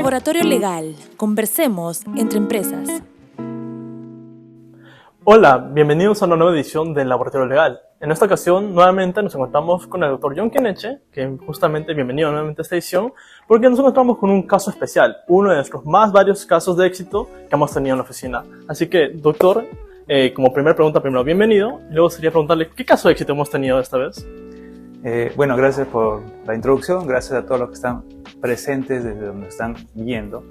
Laboratorio Legal. Conversemos entre empresas. Hola, bienvenidos a una nueva edición del Laboratorio Legal. En esta ocasión, nuevamente nos encontramos con el doctor John Keneche, que justamente bienvenido nuevamente a esta edición, porque nos encontramos con un caso especial, uno de nuestros más varios casos de éxito que hemos tenido en la oficina. Así que, doctor, como primera pregunta, primero bienvenido, y luego sería preguntarle qué caso de éxito hemos tenido esta vez. Bueno, gracias por la introducción, gracias a todos los que están presentes desde donde están viendo.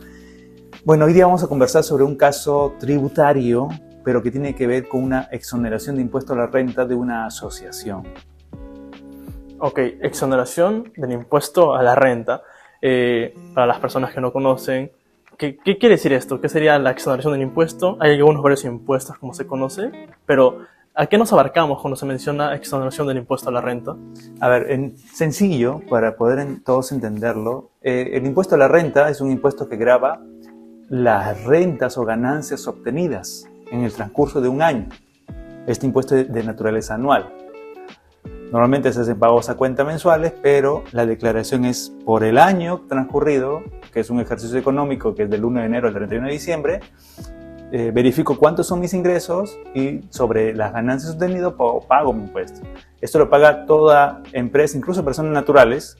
Bueno, hoy día vamos a conversar sobre un caso tributario, pero que tiene que ver con una exoneración de impuesto a la renta de una asociación. Ok, exoneración del impuesto a la renta. Para las personas que no conocen, ¿qué quiere decir esto? ¿Qué sería la exoneración del impuesto? Hay algunos varios impuestos, como se conoce, pero ¿a qué nos abarcamos cuando se menciona exoneración del impuesto a la renta? A ver, en sencillo, para poder todos entenderlo, el impuesto a la renta es un impuesto que grava las rentas o ganancias obtenidas en el transcurso de un año. Este impuesto es de naturaleza anual. Normalmente se hacen pagos a cuenta mensuales, pero la declaración es por el año transcurrido, que es un ejercicio económico que es del 1 de enero al 31 de diciembre. Verifico cuántos son mis ingresos y sobre las ganancias obtenidas pago mi impuesto. Esto lo paga toda empresa, incluso personas naturales,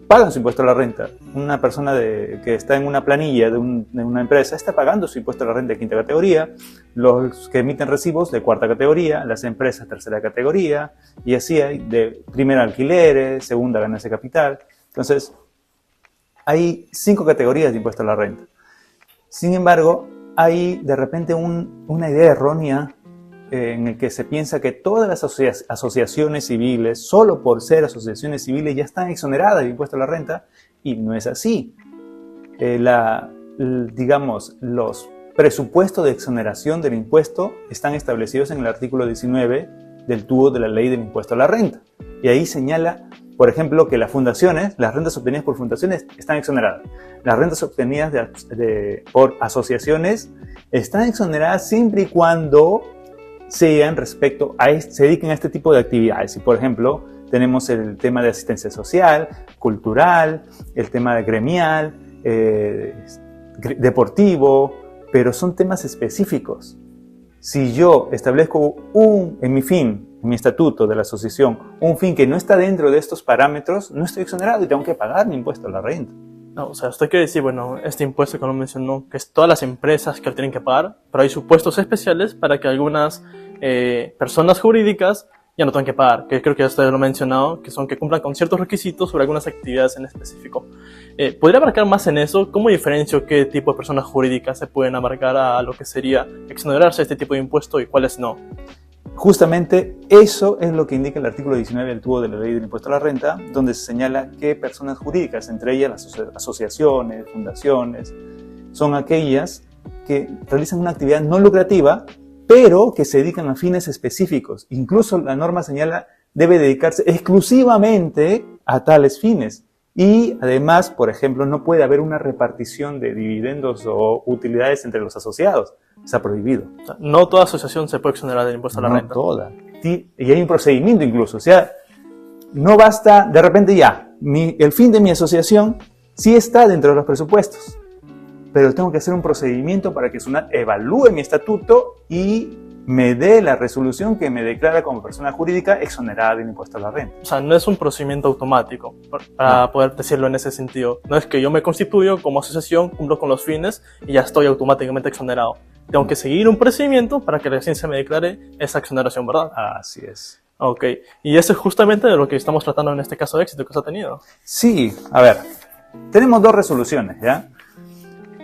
pagan su impuesto a la renta. Una persona que está en una planilla de una empresa está pagando su impuesto a la renta de quinta categoría, los que emiten recibos de cuarta categoría, las empresas tercera categoría, y así hay de primera alquileres, segunda ganancia de capital. Entonces, hay 5 categorías de impuesto a la renta. Sin embargo, hay de repente una idea errónea en el que se piensa que todas las asociaciones civiles, solo por ser asociaciones civiles, ya están exoneradas de impuesto a la renta, y no es así. Digamos, los presupuestos de exoneración del impuesto están establecidos en el artículo 19 del TUO de la Ley del Impuesto a la Renta. Y ahí señala, por ejemplo, que las fundaciones, las rentas obtenidas por fundaciones están exoneradas. Las rentas obtenidas por asociaciones están exoneradas siempre y cuando sean se dediquen a este tipo de actividades. Y, por ejemplo, tenemos el tema de asistencia social, cultural, el tema de gremial, deportivo, pero son temas específicos. Si yo establezco en mi estatuto de la asociación, un fin que no está dentro de estos parámetros, no estoy exonerado y tengo que pagar mi impuesto a la renta. No, o sea, esto quiere decir, bueno, este impuesto que lo mencionó, que es todas las empresas que lo tienen que pagar, pero hay supuestos especiales para que algunas personas jurídicas ya no tengan que pagar, que creo que ya usted lo ha mencionado, que son que cumplan con ciertos requisitos sobre algunas actividades en específico. ¿Podría abarcar más en eso? ¿Cómo diferencio qué tipo de personas jurídicas se pueden abarcar a lo que sería exonerarse de este tipo de impuesto y cuáles no? Justamente eso es lo que indica el artículo 19 del TUO de la Ley del Impuesto a la Renta, donde se señala que personas jurídicas, entre ellas las asociaciones, fundaciones, son aquellas que realizan una actividad no lucrativa, pero que se dedican a fines específicos. Incluso la norma señala debe dedicarse exclusivamente a tales fines. Y además, por ejemplo, no puede haber una repartición de dividendos o utilidades entre los asociados. Está prohibido. O sea, no toda asociación se puede exonerar del impuesto a la renta. No toda. Y hay un procedimiento incluso. O sea, no basta, de repente el fin de mi asociación sí está dentro de los presupuestos, pero tengo que hacer un procedimiento para que SUNAT evalúe mi estatuto y me dé la resolución que me declara como persona jurídica exonerada del impuesto a la renta. O sea, no es un procedimiento automático, para poder decirlo en ese sentido. No es que yo me constituyo como asociación, cumplo con los fines y ya estoy automáticamente exonerado. Tengo que seguir un procedimiento para que recién se me declare esa exoneración, ¿verdad? Así es. Ok, y eso es justamente de lo que estamos tratando en este caso de éxito que se ha tenido. Sí, a ver, tenemos 2 resoluciones, ¿ya?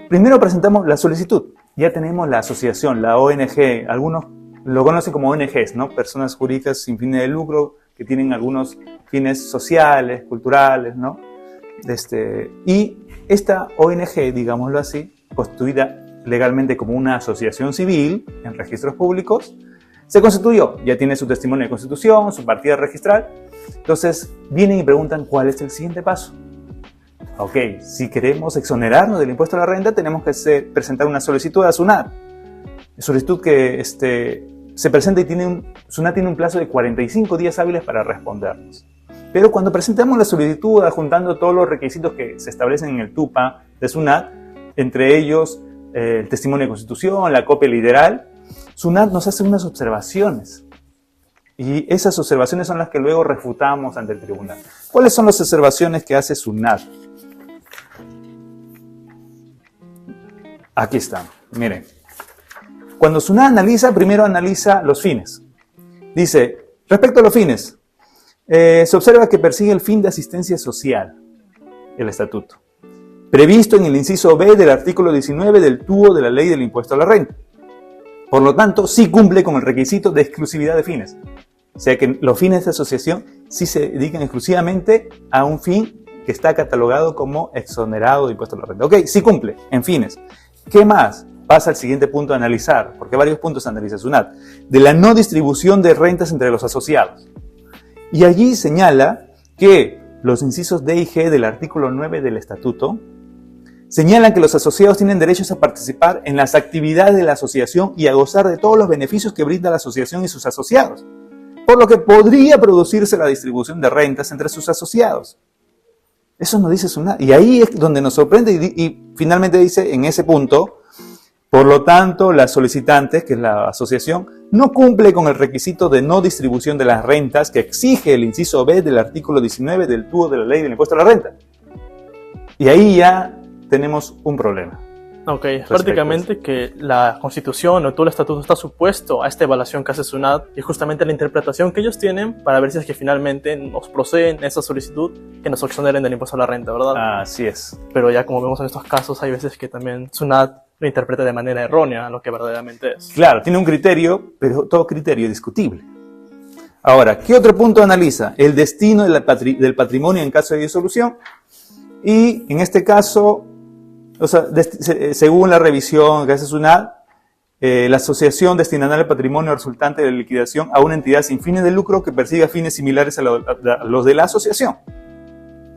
Primero presentamos la solicitud. Ya tenemos la asociación, la ONG, algunos lo conocen como ONGs, ¿no? Personas jurídicas sin fines de lucro que tienen algunos fines sociales, culturales, ¿no? Y esta ONG, digámoslo así, constituida legalmente como una asociación civil en registros públicos, se constituyó, ya tiene su testimonio de constitución, su partida registral. Entonces vienen y preguntan cuál es el siguiente paso. Ok, si queremos exonerarnos del impuesto a la renta, tenemos que presentar una solicitud a SUNAT. Solicitud que se presenta y SUNAT tiene un plazo de 45 días hábiles para respondernos. Pero cuando presentamos la solicitud, adjuntando todos los requisitos que se establecen en el TUPA, de SUNAT, entre ellos el testimonio de constitución, la copia literal. SUNAT nos hace unas observaciones y esas observaciones son las que luego refutamos ante el tribunal. ¿Cuáles son las observaciones que hace SUNAT? Aquí están, miren. Cuando SUNAT analiza, primero analiza los fines. Dice, respecto a los fines, se observa que persigue el fin de asistencia social, el estatuto, previsto en el inciso B del artículo 19 del TUO de la Ley del Impuesto a la Renta. Por lo tanto, sí cumple con el requisito de exclusividad de fines. O sea que los fines de esta asociación sí se dedican exclusivamente a un fin que está catalogado como exonerado de impuesto a la renta. Ok, sí cumple en fines. ¿Qué más? Pasa al siguiente punto a analizar, porque varios puntos analiza SUNAT, de la no distribución de rentas entre los asociados. Y allí señala que los incisos D y G del artículo 9 del estatuto señalan que los asociados tienen derechos a participar en las actividades de la asociación y a gozar de todos los beneficios que brinda la asociación y sus asociados, por lo que podría producirse la distribución de rentas entre sus asociados. Eso nos dice SUNAT. Y ahí es donde nos sorprende y finalmente dice en ese punto, por lo tanto, las solicitantes, que es la asociación, no cumple con el requisito de no distribución de las rentas que exige el inciso B del artículo 19 del TUO de la Ley del Impuesto a la Renta. Y ahí ya tenemos un problema. Ok, es prácticamente que la Constitución o todo el Estatuto está supuesto a esta evaluación que hace SUNAT y justamente la interpretación que ellos tienen para ver si es que finalmente nos proceden esa solicitud que nos exoneren del impuesto a la renta, ¿verdad? Así es. Pero ya como vemos en estos casos, hay veces que también SUNAT lo interpreta de manera errónea a lo que verdaderamente es. Claro, tiene un criterio, pero todo criterio es discutible. Ahora, ¿qué otro punto analiza? El destino del patrimonio en caso de disolución. Y en este caso, o sea, según la revisión que hace SUNAT, la asociación destinará el patrimonio resultante de la liquidación a una entidad sin fines de lucro que persiga fines similares a los de la asociación.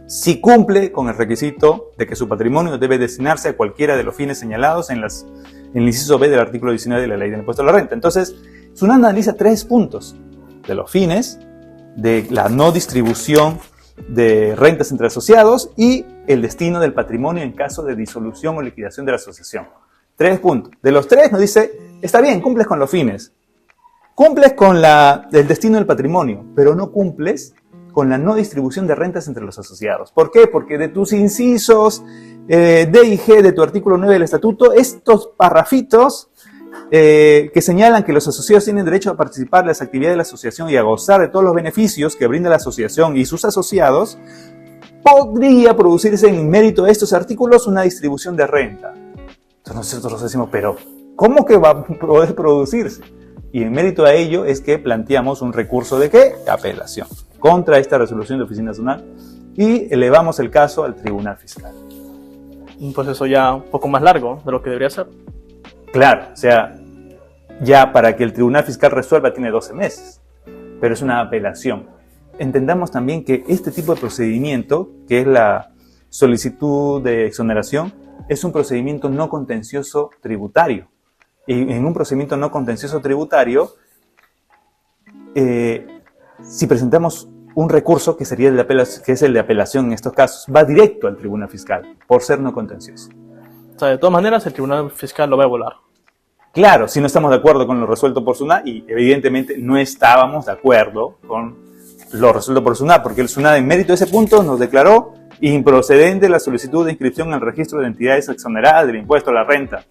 Si cumple con el requisito de que su patrimonio debe destinarse a cualquiera de los fines señalados en el inciso B del artículo 19 de la Ley del Impuesto a la Renta. Entonces, SUNAT analiza 3 puntos: de los fines, de la no distribución de rentas entre asociados y el destino del patrimonio en caso de disolución o liquidación de la asociación. 3 puntos. De los 3 nos dice, está bien, cumples con los fines, cumples con el destino del patrimonio, pero no cumples con la no distribución de rentas entre los asociados. ¿Por qué? Porque de tus incisos D y G de tu artículo 9 del estatuto, estos parrafitos que señalan que los asociados tienen derecho a participar en las actividades de la asociación y a gozar de todos los beneficios que brinda la asociación y sus asociados, podría producirse en mérito de estos artículos una distribución de renta. Entonces nosotros decimos, pero ¿cómo que va a poder producirse? Y en mérito a ello es que planteamos un recurso de ¿qué? De apelación contra esta resolución de Oficina Nacional y elevamos el caso al Tribunal Fiscal. Un proceso ya un poco más largo de lo que debería ser. Claro, o sea, ya para que el Tribunal Fiscal resuelva tiene 12 meses, pero es una apelación. Entendamos también que este tipo de procedimiento, que es la solicitud de exoneración, es un procedimiento no contencioso tributario. Y en un procedimiento no contencioso tributario, si presentamos un recurso que sería que es el de apelación en estos casos, va directo al Tribunal Fiscal por ser no contencioso. O sea, de todas maneras, el Tribunal Fiscal lo va a evaluar. Claro, si no estamos de acuerdo con lo resuelto por SUNAT, y evidentemente no estábamos de acuerdo con lo resuelto por SUNAT, porque el SUNAT en mérito de ese punto nos declaró improcedente la solicitud de inscripción en el registro de entidades exoneradas del impuesto a la renta.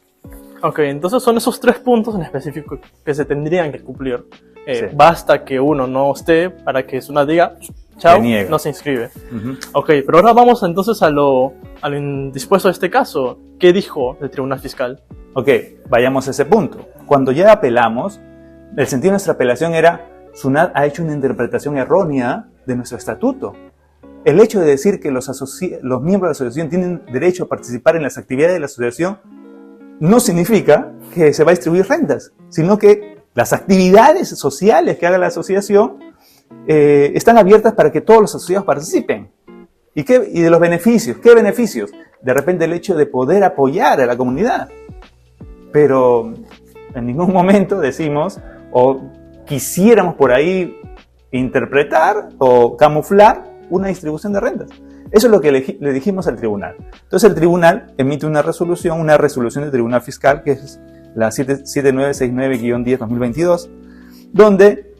Ok, entonces son esos 3 puntos en específico que se tendrían que cumplir. Sí. Basta que uno no esté para que SUNAT diga, chao, no se inscribe. Uh-huh. Ok, pero ahora vamos entonces a lo indispuesto de este caso. ¿Qué dijo el Tribunal Fiscal? Ok, vayamos a ese punto. Cuando ya apelamos, el sentido de nuestra apelación era, SUNAT ha hecho una interpretación errónea de nuestro estatuto. El hecho de decir que los miembros de la asociación tienen derecho a participar en las actividades de la asociación no significa que se va a distribuir rentas, sino que las actividades sociales que haga la asociación están abiertas para que todos los asociados participen. ¿Y de los beneficios? ¿Qué beneficios? De repente el hecho de poder apoyar a la comunidad. Pero en ningún momento decimos o quisiéramos por ahí interpretar o camuflar una distribución de rentas. Eso es lo que le dijimos al tribunal. Entonces el tribunal emite una resolución del Tribunal Fiscal, que es la 7969-10-2022, donde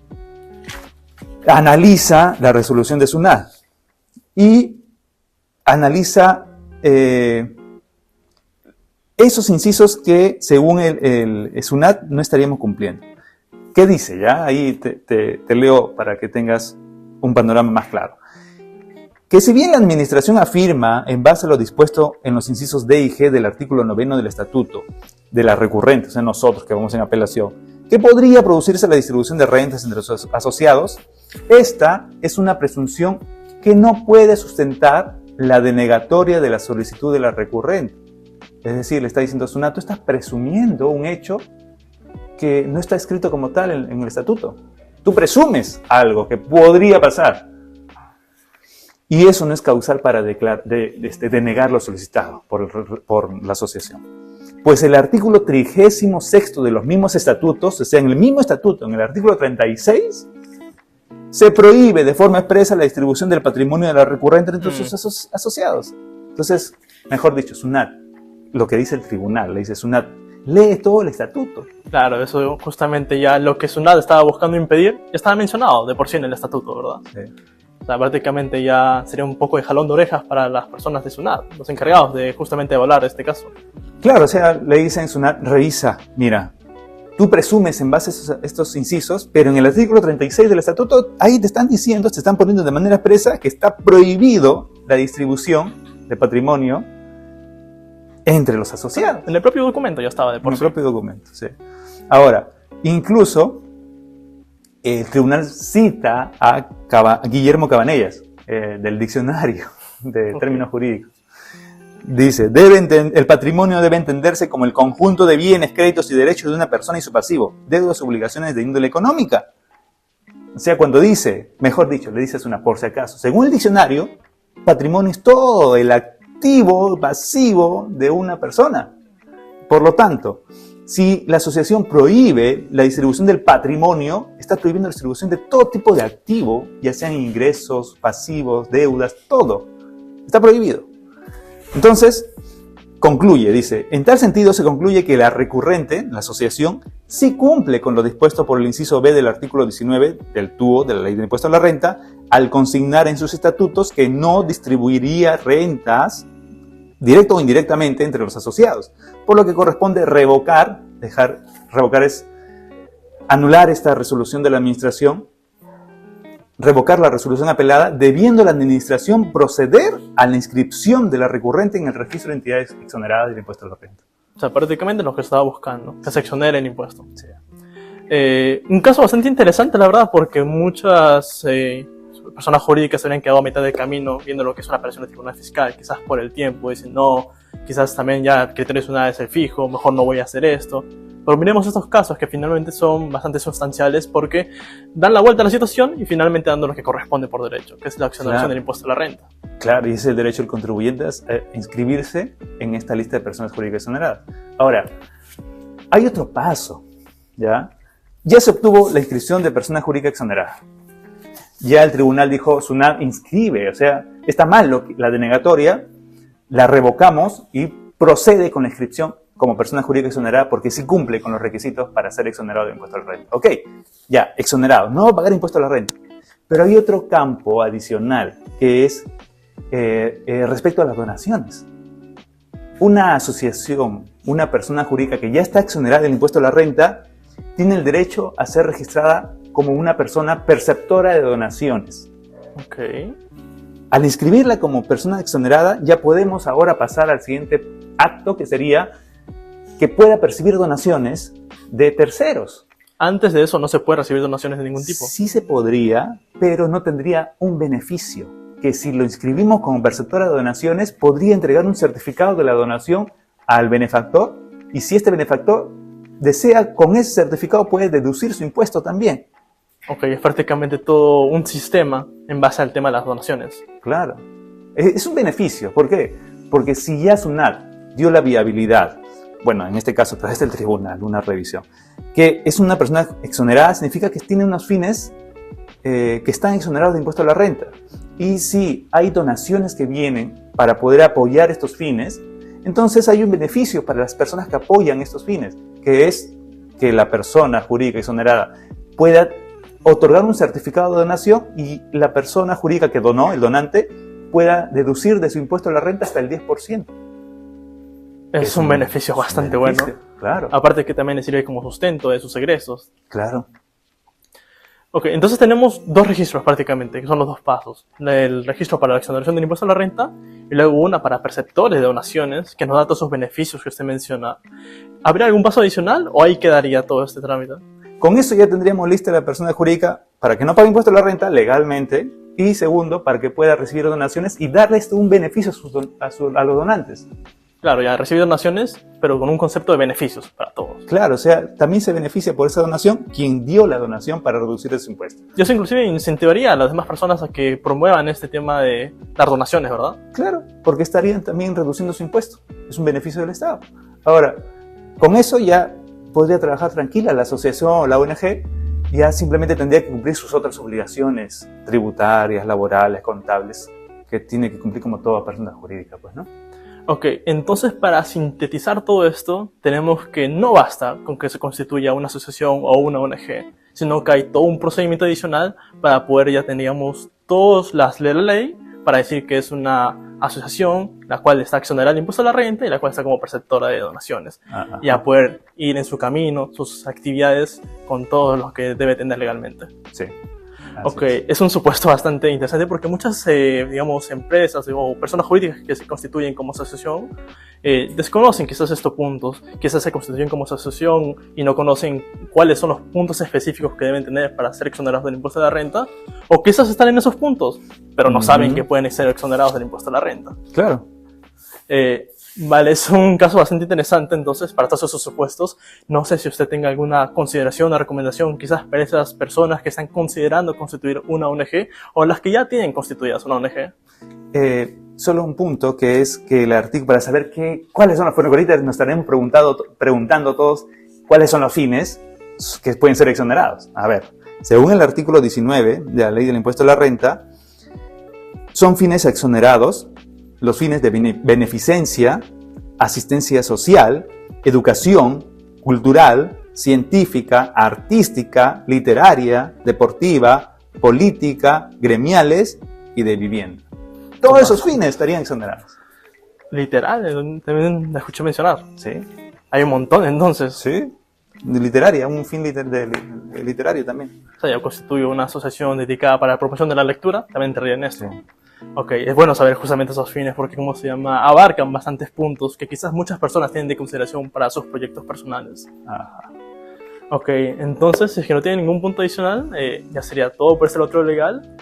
analiza la resolución de SUNAT y analiza esos incisos que, según el SUNAT, no estaríamos cumpliendo. ¿Qué dice? Ya ahí te leo para que tengas un panorama más claro. Que si bien la Administración afirma, en base a lo dispuesto en los incisos D y G del artículo 9 del Estatuto de la recurrente, o sea, nosotros que vamos en apelación, que podría producirse la distribución de rentas entre los asociados, esta es una presunción que no puede sustentar la denegatoria de la solicitud de la recurrente. Es decir, le está diciendo a SUNAT, tú estás presumiendo un hecho que no está escrito como tal en el estatuto. Tú presumes algo que podría pasar. Y eso no es causal para denegar lo solicitado por la asociación. Pues el artículo 36 de los mismos estatutos, o sea, en el mismo estatuto, en el artículo 36, se prohíbe de forma expresa la distribución del patrimonio de la recurrente entre sus asociados. Entonces, mejor dicho, SUNAT, lo que dice el tribunal, le dice SUNAT, lee todo el estatuto. Claro, eso justamente ya lo que SUNAT estaba buscando impedir, ya estaba mencionado de por sí en el estatuto, ¿verdad? Sí. O sea, prácticamente ya sería un poco de jalón de orejas para las personas de SUNAT, los encargados de justamente evaluar este caso. Claro, o sea, le dicen SUNAT, revisa, mira, tú presumes en base a estos incisos, pero en el artículo 36 del estatuto, ahí te están diciendo, te están poniendo de manera expresa que está prohibido la distribución de patrimonio entre los asociados. En el propio documento ya estaba de por En el sí. propio documento, sí. Ahora, incluso el tribunal cita a Guillermo Cabanellas, del diccionario de términos jurídicos. Dice, el patrimonio debe entenderse como el conjunto de bienes, créditos y derechos de una persona y su pasivo, deudas o obligaciones de índole económica. O sea, cuando dice, mejor dicho, le dices una por si acaso, según el diccionario, patrimonio es todo el activo, pasivo de una persona. Por lo tanto, si la asociación prohíbe la distribución del patrimonio, está prohibiendo la distribución de todo tipo de activo, ya sean ingresos, pasivos, deudas, todo. Está prohibido. Entonces, concluye, dice, en tal sentido se concluye que la recurrente, la asociación, sí cumple con lo dispuesto por el inciso B del artículo 19 del TUO, de la Ley de Impuesto a la Renta, al consignar en sus estatutos que no distribuiría rentas directo o indirectamente entre los asociados, por lo que corresponde revocar es anular esta resolución de la administración, revocar la resolución apelada, debiendo la administración proceder a la inscripción de la recurrente en el registro de entidades exoneradas del impuesto a la renta. O sea, prácticamente lo que estaba buscando, que se exonere el impuesto. Sí. Un caso bastante interesante, la verdad, porque muchas personas jurídicas se habían quedado a mitad del camino viendo lo que es una apelación de tribunal fiscal, quizás por el tiempo, dicen no, quizás también ya el criterio SUNAT es el fijo, mejor no voy a hacer esto. Pero miremos estos casos que finalmente son bastante sustanciales porque dan la vuelta a la situación y finalmente dando lo que corresponde por derecho, que es la exoneración del impuesto a la renta. Claro, y ese es el derecho del contribuyente a inscribirse en esta lista de personas jurídicas exoneradas. Ahora, hay otro paso, ¿ya? Ya se obtuvo la inscripción de persona jurídica exonerada. Ya el tribunal dijo, SUNAT inscribe, o sea, está mal la denegatoria, la revocamos y procede con la inscripción como persona jurídica exonerada porque sí cumple con los requisitos para ser exonerado de impuesto a la renta. Ok, ya, exonerado, no va a pagar impuesto a la renta. Pero hay otro campo adicional que es respecto a las donaciones. Una asociación, una persona jurídica que ya está exonerada del impuesto a la renta, tiene el derecho a ser registrada como una persona perceptora de donaciones. Ok. Al inscribirla como persona exonerada, ya podemos ahora pasar al siguiente acto, que sería que pueda percibir donaciones de terceros. Antes de eso no se puede recibir donaciones de ningún tipo. Sí se podría, pero no tendría un beneficio. Que si lo inscribimos como perceptora de donaciones, podría entregar un certificado de la donación al benefactor, y si este benefactor desea, con ese certificado puede deducir su impuesto también. Ok, es prácticamente todo un sistema en base al tema de las donaciones. Claro. Es un beneficio. ¿Por qué? Porque si ya SUNAT dio la viabilidad, bueno, en este caso a través del tribunal, una revisión, que es una persona exonerada, significa que tiene unos fines que están exonerados de impuesto a la renta. Y si hay donaciones que vienen para poder apoyar estos fines, entonces hay un beneficio para las personas que apoyan estos fines, que es que la persona jurídica exonerada pueda otorgar un certificado de donación y la persona jurídica que donó, el donante, pueda deducir de su impuesto a la renta hasta el 10%. Es un beneficio bastante bueno. Claro. Aparte que también le sirve como sustento de sus egresos. Claro. Ok, entonces tenemos dos registros prácticamente, que son los dos pasos. El registro para la exoneración del impuesto a la renta y luego una para perceptores de donaciones, que nos da todos esos beneficios que usted menciona. ¿Habría algún paso adicional o ahí quedaría todo este trámite? Con eso ya tendríamos lista la persona jurídica para que no pague impuesto a la renta legalmente y segundo, para que pueda recibir donaciones y darles un beneficio a los donantes. Claro, ya recibir donaciones, pero con un concepto de beneficios para todos. Claro, o sea, también se beneficia por esa donación quien dio la donación para reducir ese impuesto. Yo inclusive incentivaría a las demás personas a que promuevan este tema de dar donaciones, ¿verdad? Claro, porque estarían también reduciendo su impuesto. Es un beneficio del Estado. Ahora, con eso ya podría trabajar tranquila la asociación o la ONG, ya simplemente tendría que cumplir sus otras obligaciones tributarias, laborales, contables, que tiene que cumplir como toda persona jurídica, pues, ¿no? Ok, entonces para sintetizar todo esto, tenemos que no basta con que se constituya una asociación o una ONG, sino que hay todo un procedimiento adicional para poder ya tengamos todas las de la ley para decir que es una asociación la cual está exonerada del impuesto a la renta y la cual está como perceptora de donaciones. Ajá. Y a poder ir en su camino, sus actividades con todo lo que debe tener legalmente. Sí. Ok, es un supuesto bastante interesante porque muchas, digamos, empresas o personas jurídicas que se constituyen como asociación desconocen quizás estos puntos, quizás se constituyen como asociación y no conocen cuáles son los puntos específicos que deben tener para ser exonerados del impuesto a la renta, o quizás están en esos puntos, pero no saben que pueden ser exonerados del impuesto a la renta. Claro. Vale, es un caso bastante interesante, entonces, para todos esos supuestos. No sé si usted tenga alguna consideración o recomendación, quizás para esas personas que están considerando constituir una ONG o las que ya tienen constituidas una ONG. Solo un punto, que es que el artículo, para saber cuáles son los fines, ahorita nos estaremos preguntando todos cuáles son los fines que pueden ser exonerados. A ver, según el artículo 19 de la Ley del Impuesto a la Renta, son fines exonerados los fines de beneficencia, asistencia social, educación, cultural, científica, artística, literaria, deportiva, política, gremiales y de vivienda. Todos esos fines estarían exonerados. Literal, también la escuché mencionar. ¿Sí? Hay un montón, entonces. Sí. De literaria, un fin literario también. O sea, yo constituyo una asociación dedicada para la promoción de la lectura, también entraría en esto. Sí. Ok, es bueno saber justamente esos fines porque, como se llama, abarcan bastantes puntos que quizás muchas personas tienen de consideración para sus proyectos personales. Ajá. Ok, entonces, si es que no tiene ningún punto adicional, ya sería todo por este otro legal.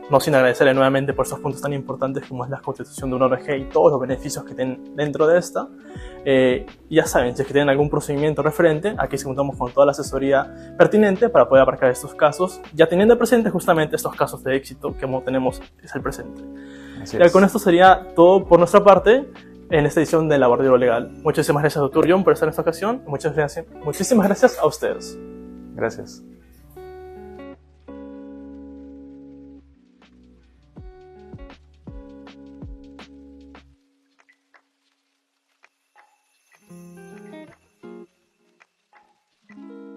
No sin agradecerle nuevamente por esos puntos tan importantes como es la constitución de una ONG y todos los beneficios que tienen dentro de esta. Ya saben, si es que tienen algún procedimiento referente, aquí se contamos con toda la asesoría pertinente para poder abarcar estos casos, ya teniendo presente justamente estos casos de éxito que tenemos es el presente. Ya con esto sería todo por nuestra parte en esta edición de Laboratorio Legal. Muchísimas gracias, doctor John, por estar en esta ocasión. Muchísimas gracias a ustedes. Gracias.